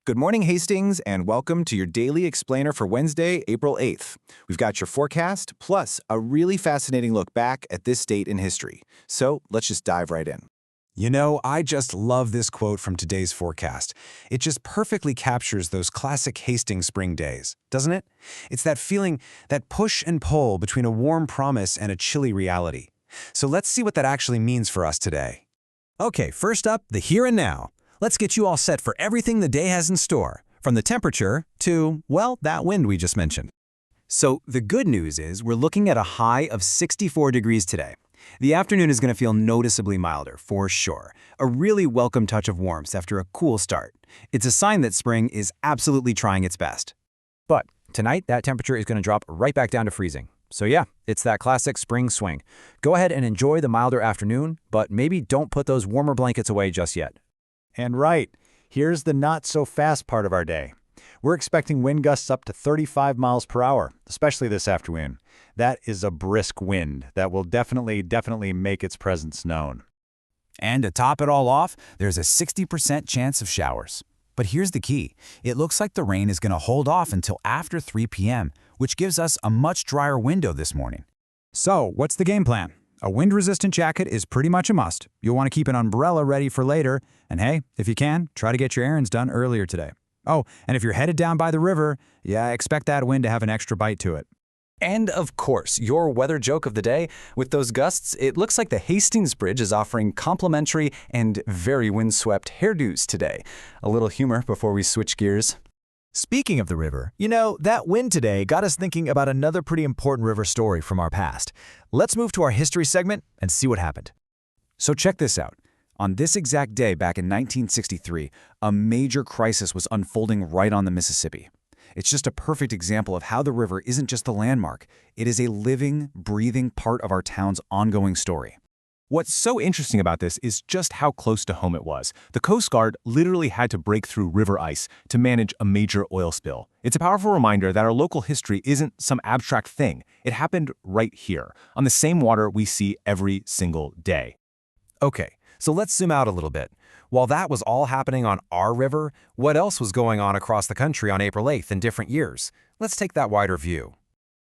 Good morning, Hastings, and welcome to your Daily Explainer for Wednesday, April 8th. We've got your forecast, plus a really fascinating look back at this date in history. So let's just dive right in. You know, I just love this quote from today's forecast. It just perfectly captures those classic Hastings spring days, doesn't it? It's that feeling, that push and pull between a warm promise and a chilly reality. So let's see what that actually means for us today. Okay, first up, the here and now. Let's get you all set for everything the day has in store, from the temperature to, well, that wind we just mentioned. So the good news is we're looking at a high of 64 degrees today. The afternoon is going to feel noticeably milder, for sure. A really welcome touch of warmth after a cool start. It's a sign that spring is absolutely trying its best. But tonight, that temperature is going to drop right back down to freezing. So yeah, it's that classic spring swing. Go ahead and enjoy the milder afternoon, but maybe don't put those warmer blankets away just yet. And right, here's the not-so-fast part of our day. We're expecting wind gusts up to 35 miles per hour, especially this afternoon. That is a brisk wind that will definitely make its presence known. And to top it all off, there's a 60% chance of showers. But here's the key. It looks like the rain is going to hold off until after 3 p.m., which gives us a much drier window this morning. So, what's the game plan? A wind-resistant jacket is pretty much a must. You'll want to keep an umbrella ready for later. And hey, if you can, try to get your errands done earlier today. Oh, and if you're headed down by the river, yeah, expect that wind to have an extra bite to it. And of course, your weather joke of the day. With those gusts, it looks like the Hastings Bridge is offering complimentary and very windswept hairdos today. A little humor before we switch gears. Speaking of the river, you know, that wind today got us thinking about another pretty important river story from our past. Let's move to our history segment and see what happened. So check this out. On this exact day back in 1963, a major crisis was unfolding right on the Mississippi. It's just a perfect example of how the river isn't just a landmark. It is a living, breathing part of our town's ongoing story. What's so interesting about this is just how close to home it was. The Coast Guard literally had to break through river ice to manage a major oil spill. It's a powerful reminder that our local history isn't some abstract thing. It happened right here, on the same water we see every single day. Okay, so let's zoom out a little bit. While that was all happening on our river, what else was going on across the country on April 8th in different years? Let's take that wider view.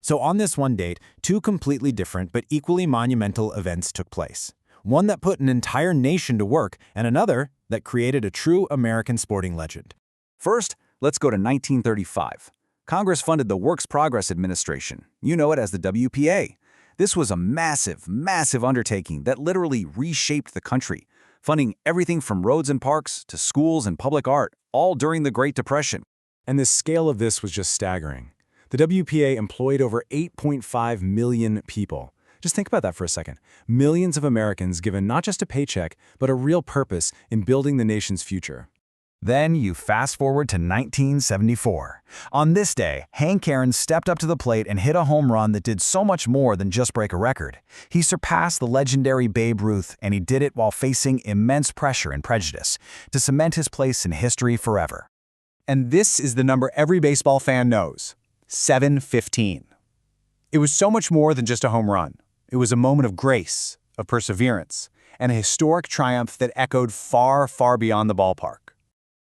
So on this one date, two completely different but equally monumental events took place. One that put an entire nation to work, and another that created a true American sporting legend. First, let's go to 1935. Congress funded the Works Progress Administration. You know it as the WPA. This was a massive undertaking that literally reshaped the country, funding everything from roads and parks to schools and public art, all during the Great Depression. And the scale of this was just staggering. The WPA employed over 8.5 million people. Just think about that for a second. Millions of Americans given not just a paycheck, but a real purpose in building the nation's future. Then you fast forward to 1974. On this day, Hank Aaron stepped up to the plate and hit a home run that did so much more than just break a record. He surpassed the legendary Babe Ruth, and he did it while facing immense pressure and prejudice to cement his place in history forever. And this is the number every baseball fan knows. 715. It was so much more than just a home run. It was a moment of grace, of perseverance, and a historic triumph that echoed far, far beyond the ballpark.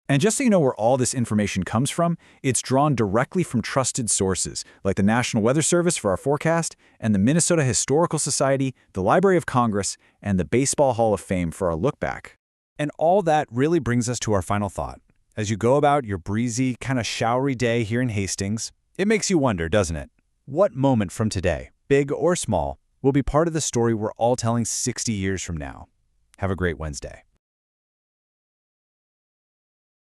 And just so you know where all this information comes from, it's drawn directly from trusted sources like the National Weather Service for our forecast, and the Minnesota Historical Society, the Library of Congress, and the Baseball Hall of Fame for our look back. And all that really brings us to our final thought. As you go about your breezy, kind of showery day here in Hastings, it makes you wonder, doesn't it? What moment from today, big or small, will be part of the story we're all telling 60 years from now? Have a great Wednesday.